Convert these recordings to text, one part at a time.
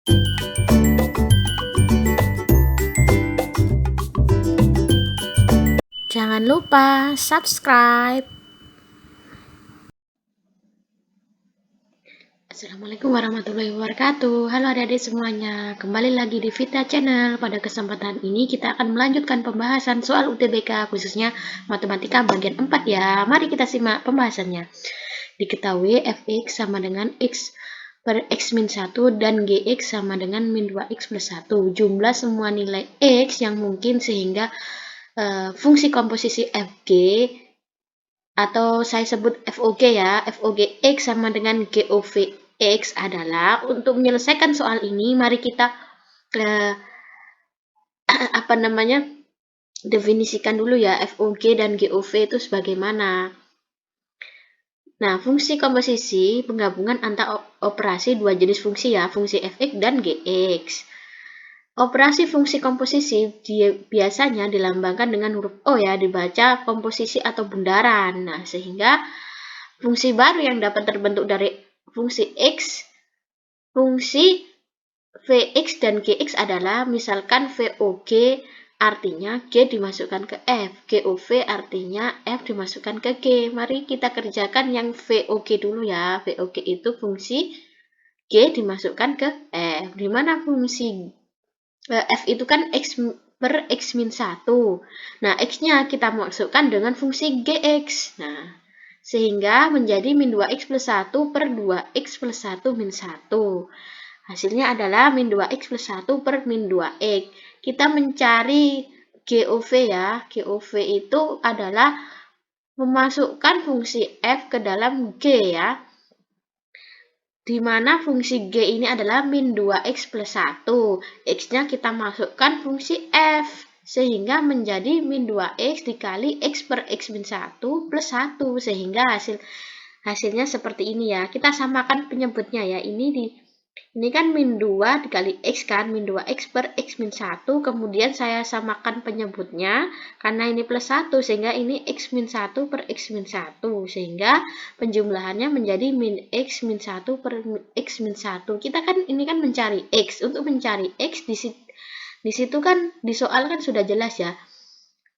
Jangan lupa subscribe. Assalamualaikum warahmatullahi wabarakatuh. Halo adik-adik semuanya, kembali lagi di Vita Channel. Pada kesempatan ini kita akan melanjutkan pembahasan soal UTBK, khususnya matematika bagian 4 ya. Mari kita simak pembahasannya. Diketahui fx sama dengan x per x min 1 dan gx sama dengan min 2x plus 1. Jumlah semua nilai x yang mungkin sehingga fungsi komposisi fg atau saya sebut FOG ya, FOG X sama dengan GOV X adalah, untuk menyelesaikan soal ini mari kita definisikan dulu ya FOG dan GOV itu sebagaimana. Nah, fungsi komposisi penggabungan antara operasi dua jenis fungsi ya, fungsi fx dan gx. Operasi fungsi komposisi biasanya dilambangkan dengan huruf O ya, dibaca komposisi atau bundaran. Nah, sehingga fungsi baru yang dapat terbentuk dari fungsi X, fungsi Vx dan Gx adalah misalkan VOG artinya G dimasukkan ke F, GOV artinya F dimasukkan ke G. Mari kita kerjakan yang VOG dulu ya. VOG itu fungsi G dimasukkan ke F, dimana fungsi F itu kan X per X min 1. Nah, X-nya kita masukkan dengan fungsi Gx. Nah, sehingga menjadi min 2x plus 1 per 2x plus 1 min 1. Hasilnya adalah min 2x plus 1 per min 2x. Kita mencari GOV ya. GOV itu adalah memasukkan fungsi F ke dalam G ya, di mana fungsi G ini adalah min 2x plus 1. X-nya kita masukkan fungsi F, sehingga menjadi min 2x dikali x per x min 1 plus 1. Sehingga hasilnya seperti ini ya. Kita samakan penyebutnya ya. Ini kan min 2 dikali x kan, min 2x per x min 1. Kemudian saya samakan penyebutnya, karena ini plus 1, sehingga ini x min 1 per x min 1. Sehingga penjumlahannya menjadi min x min 1 per x min 1. Kita kan ini kan mencari x. Untuk mencari x di situ kan di soal kan sudah jelas ya.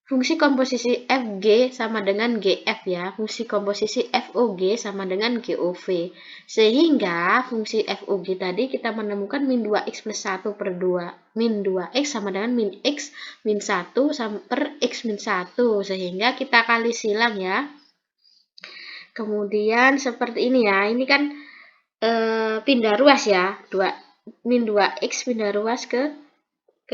Fungsi komposisi Fg sama dengan Gf ya. Fungsi komposisi FOG sama dengan GOV. Sehingga fungsi FOG tadi kita menemukan min 2x plus 1 per 2. Min 2x sama dengan min x min 1 per x min 1. Sehingga kita kali silang ya. Kemudian seperti ini ya. Ini kan pindah ruas ya. Min 2x pindah ruas ke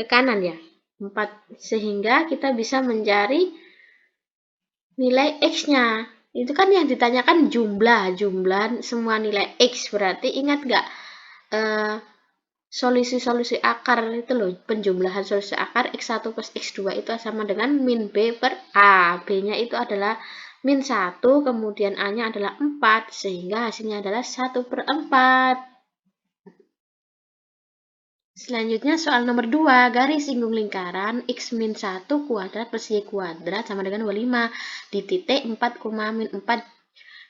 kanan ya. 4, sehingga kita bisa mencari nilai X-nya. Itu kan yang ditanyakan jumlah semua nilai X. Berarti ingat nggak solusi-solusi akar itu loh, penjumlahan solusi akar X1 plus X2 itu sama dengan min B per A. B-nya itu adalah min 1, kemudian A-nya adalah 4, sehingga hasilnya adalah 1 per 4. Selanjutnya soal nomor 2, garis singgung lingkaran x min 1 kuadrat plus y kuadrat sama dengan 25 di titik 4, min 4.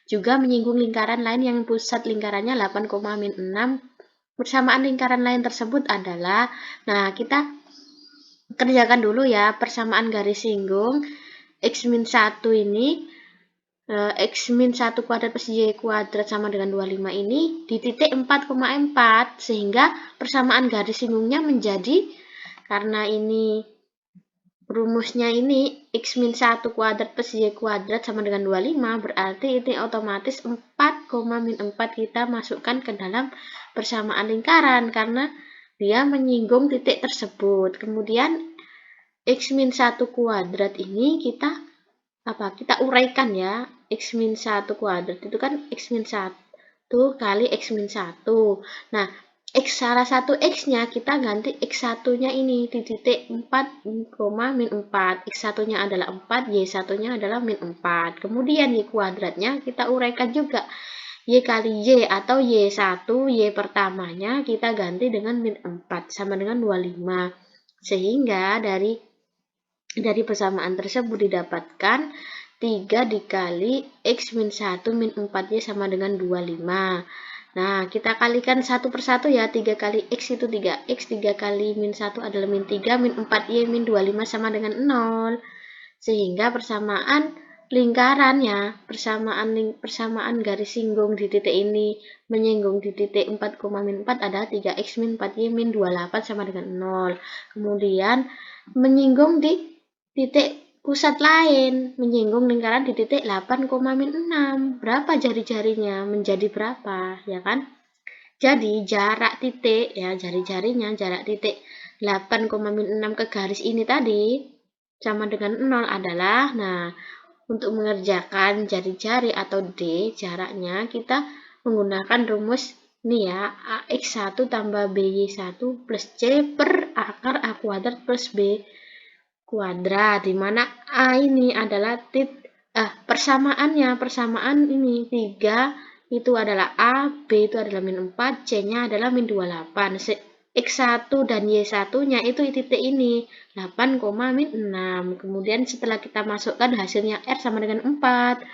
Juga menyinggung lingkaran lain yang pusat lingkarannya 8, min 6. Persamaan lingkaran lain tersebut adalah, nah kita kerjakan dulu ya persamaan garis singgung x min 1 ini. X min 1 kuadrat plus Y kuadrat sama dengan 25 ini di titik 4,4, sehingga persamaan garis singgungnya menjadi, karena ini rumusnya ini X min 1 kuadrat plus Y kuadrat sama dengan 25, berarti ini otomatis 4, min 4 kita masukkan ke dalam persamaan lingkaran karena dia menyinggung titik tersebut. Kemudian X min 1 kuadrat ini kita uraikan ya. X min 1 kuadrat itu kan X min 1 kali X min 1. Nah, salah satu X-nya kita ganti X1-nya ini di titik 4, min 4. X1-nya adalah 4, Y1-nya adalah min 4. Kemudian Y kuadratnya kita uraikan juga. Y kali Y atau Y1, Y pertamanya kita ganti dengan min 4 sama dengan 25. Sehingga dari persamaan tersebut didapatkan 3 dikali X min 1 min 4Y sama dengan 25. Nah, kita kalikan satu persatu ya. 3 kali X itu 3X, 3 kali min 1 adalah min 3, min 4Y, min 25 sama dengan 0. Sehingga persamaan lingkarannya, persamaan garis singgung di titik ini menyinggung di titik 4, min 4 adalah 3X min 4Y min 28 sama dengan 0. Kemudian menyinggung di titik pusat lain, menyinggung lingkaran di titik 8, min 6. Berapa jari-jarinya? Menjadi berapa, ya kan? Jadi jarak titik ya, jari-jarinya jarak titik 8, min 6 ke garis ini tadi sama dengan 0 adalah, nah, untuk mengerjakan jari-jari atau D jaraknya kita menggunakan rumus nih ya, AX1 tambah BY1 plus C per akar A kuadrat plus B kuadrat, di mana A ini adalah persamaan ini 3 itu adalah A, B itu adalah min 4, C-nya adalah min 28. X1 dan Y1-nya itu titik ini, 8, min 6. Kemudian setelah kita masukkan hasilnya R sama dengan 4.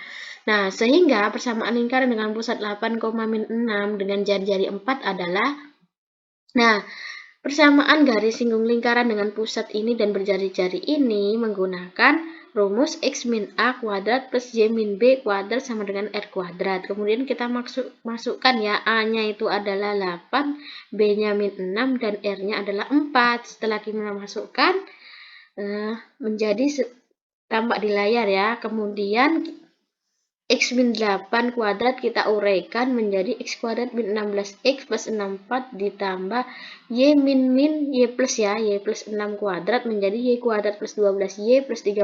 Nah, sehingga persamaan lingkaran dengan pusat 8, min 6 dengan jari-jari 4 adalah, nah, persamaan garis singgung lingkaran dengan pusat ini dan berjari-jari ini menggunakan rumus X min A kuadrat plus Y min B kuadrat sama dengan R kuadrat. Kemudian kita masukkan ya, A-nya itu adalah 8, B-nya min 6, dan R-nya adalah 4. Setelah kita masukkan, menjadi tampak di layar ya. Kemudian X min 8 kuadrat kita uraikan menjadi X kuadrat min 16X plus 64 ditambah Y min Y plus ya, Y plus 6 kuadrat menjadi Y kuadrat plus 12Y plus 36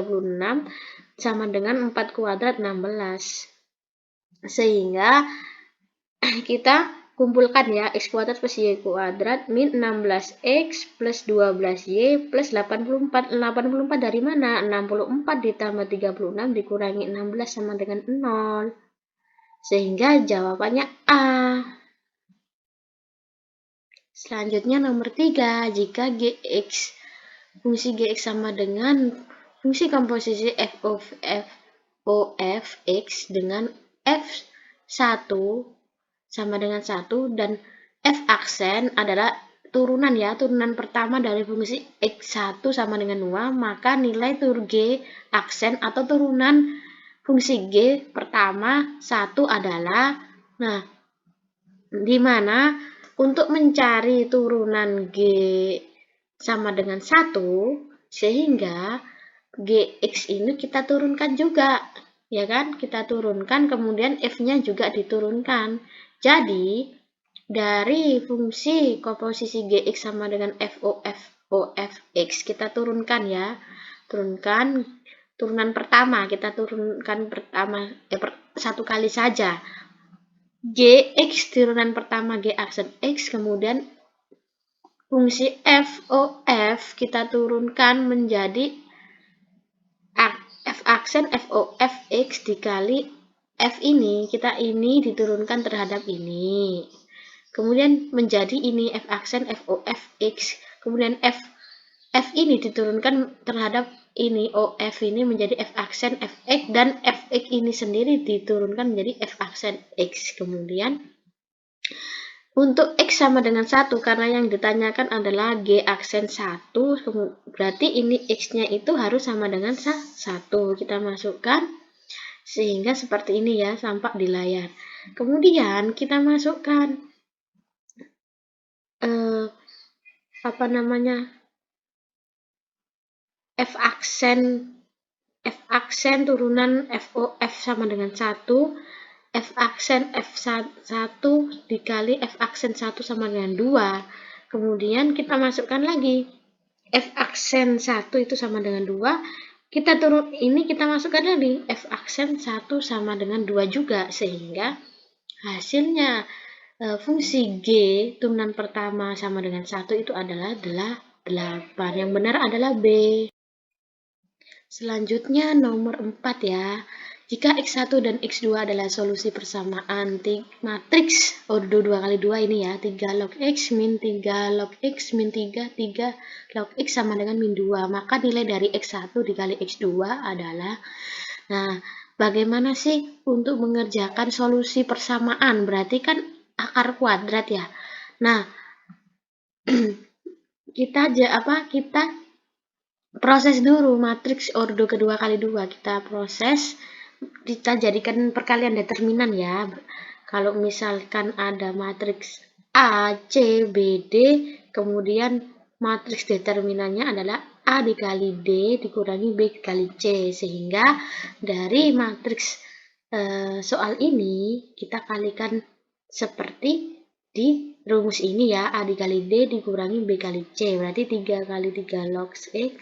sama dengan 4 kuadrat 16. Sehingga kita kumpulkan ya, X kuadrat plus Y kuadrat min 16X plus 12Y plus 84. 84 dari mana? 64 ditambah 36 dikurangi 16 sama dengan 0. Sehingga jawabannya A. Selanjutnya nomor 3, jika fungsi Gx sama dengan fungsi komposisi f of x dengan f1 sama dengan 1 dan f aksen adalah turunan ya, turunan pertama dari fungsi x1 sama dengan 2, maka nilai tur G aksen atau turunan fungsi G pertama 1 adalah, nah, di mana untuk mencari turunan G sama dengan 1, sehingga Gx ini kita turunkan juga, ya kan? Kita turunkan, kemudian F-nya juga diturunkan. Jadi, dari fungsi komposisi Gx sama dengan f of x, kita turunkan ya. Turunkan turunan pertama, kita turunkan pertama, satu kali saja. Gx turunan pertama G aksen X, kemudian fungsi f of kita turunkan menjadi f aksen f of x dikali f ini, kita ini diturunkan terhadap ini. Kemudian menjadi ini f aksen f of x, kemudian f ini diturunkan terhadap ini, OF ini menjadi F aksen Fx, dan Fx ini sendiri diturunkan menjadi F aksen X. Kemudian untuk X sama dengan 1, karena yang ditanyakan adalah G aksen 1, berarti ini X-nya itu harus sama dengan 1. Kita masukkan sehingga seperti ini ya, tampak di layar. Kemudian kita masukkan F aksen turunan F of F sama dengan 1, F aksen F1 dikali F aksen 1 sama dengan 2. Kemudian kita masukkan lagi F aksen 1 itu sama dengan 2. Kita masukkan lagi F aksen 1 sama dengan 2 juga, sehingga hasilnya fungsi G turunan pertama sama dengan 1 itu adalah 8. Yang benar adalah B. Selanjutnya nomor 4 ya. Jika X1 dan X2 adalah solusi persamaan matriks ordo 2 kali 2 ini ya, 3 log X min 3 log X min 3, 3 log X sama dengan min 2, maka nilai dari X1 dikali X2 adalah, nah, bagaimana sih untuk mengerjakan solusi persamaan? Berarti kan akar kuadrat ya. Nah, kita proses dulu matriks ordo kedua kali 2. Kita proses, kita jadikan perkalian determinan ya. Kalau misalkan ada matriks A, C, B, D, kemudian matriks determinannya adalah A dikali D dikurangi B dikali C, sehingga dari matriks soal ini kita kalikan seperti di rumus ini ya, A dikali D dikurangi B kali C, berarti 3 kali 3 log X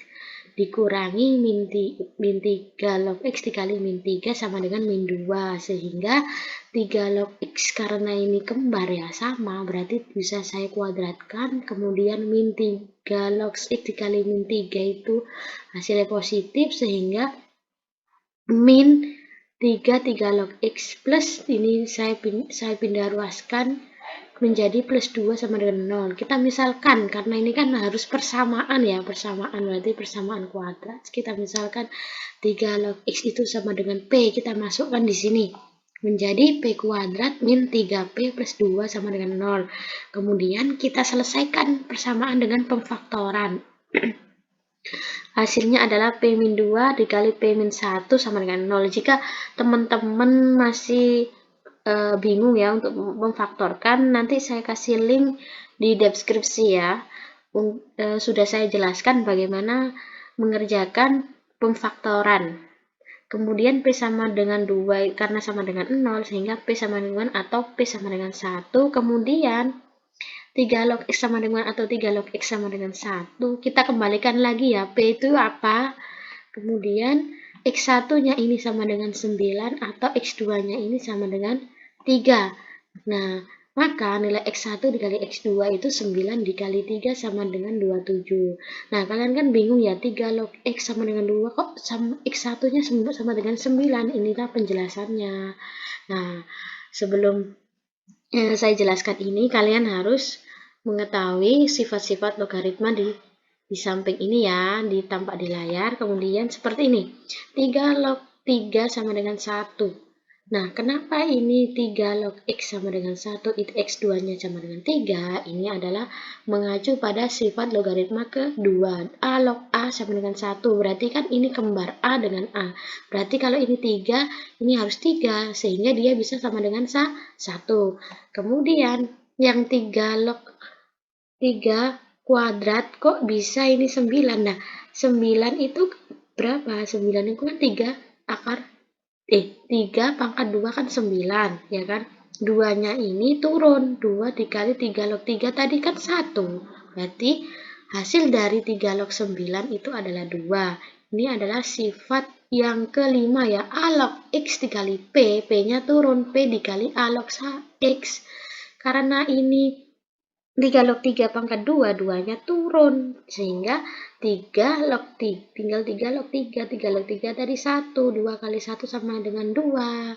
dikurangi min 3 log X dikali min 3 sama dengan min 2, sehingga 3 log X karena ini kembar ya sama, berarti bisa saya kuadratkan, kemudian min 3 log X dikali min 3 itu hasilnya positif, sehingga min 3 log X plus ini saya pindah ruaskan menjadi plus 2 sama dengan 0. Kita misalkan, karena ini kan harus persamaan ya, persamaan berarti persamaan kuadrat. Kita misalkan 3 log X itu sama dengan P, kita masukkan di sini. Menjadi P kuadrat min 3P plus 2 sama dengan 0. Kemudian kita selesaikan persamaan dengan pemfaktoran. Hasilnya adalah P-2 dikali P-1 sama dengan 0. Jika teman-teman masih bingung ya untuk memfaktorkan, nanti saya kasih link di deskripsi ya. Sudah saya jelaskan bagaimana mengerjakan pemfaktoran. Kemudian P sama dengan 2 karena sama dengan 0, sehingga P sama dengan atau P sama dengan 1. Kemudian 3 log X sama dengan atau 3 log X sama dengan 1. Kita kembalikan lagi ya, P itu apa? Kemudian X1-nya ini sama dengan 9 atau X2-nya ini sama dengan 3. Nah, maka nilai X1 dikali X2 itu 9 dikali 3 sama dengan 27. Nah, kalian kan bingung ya, 3 log X sama dengan 2, kok X1-nya sama dengan 9? Inilah penjelasannya. Nah, sebelum saya jelaskan ini, kalian harus mengetahui sifat-sifat logaritma di samping ini ya, ditampak di layar. Kemudian seperti ini, 3 log 3 sama dengan 1. Nah, kenapa ini 3 log X sama dengan 1, itu X2-nya sama dengan 3? Ini adalah mengacu pada sifat logaritma kedua. A log A sama dengan 1, berarti kan ini kembar A dengan A. Berarti kalau ini 3, ini harus 3, sehingga dia bisa sama dengan 1. Kemudian yang 3 log 3 kuadrat kok bisa ini 9. Nah, 9 itu berapa? 9 itu kan 3 akar 3 pangkat 2 kan 9, ya kan? 2-nya ini turun, 2 dikali 3 log 3 tadi kan 1. Berarti hasil dari 3 log 9 itu adalah 2. Ini adalah sifat yang kelima ya, A log X dikali P, P-nya turun, P dikali A log X. Karena ini 3 log 3 pangkat 2, 2-nya turun, sehingga 3 log 3, tinggal 3 log 3, 3 log 3 dari 1, 2 kali 1 sama dengan 2.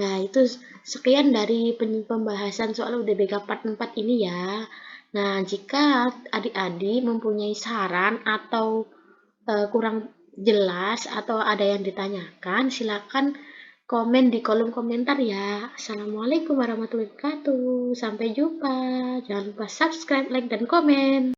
Nah, itu sekian dari pembahasan soal UTBK part 4 ini ya. Nah, jika adik-adik mempunyai saran atau kurang jelas atau ada yang ditanyakan, silakan komen di kolom komentar ya. Assalamualaikum warahmatullahi wabarakatuh. Sampai jumpa. Jangan lupa subscribe, like, dan komen.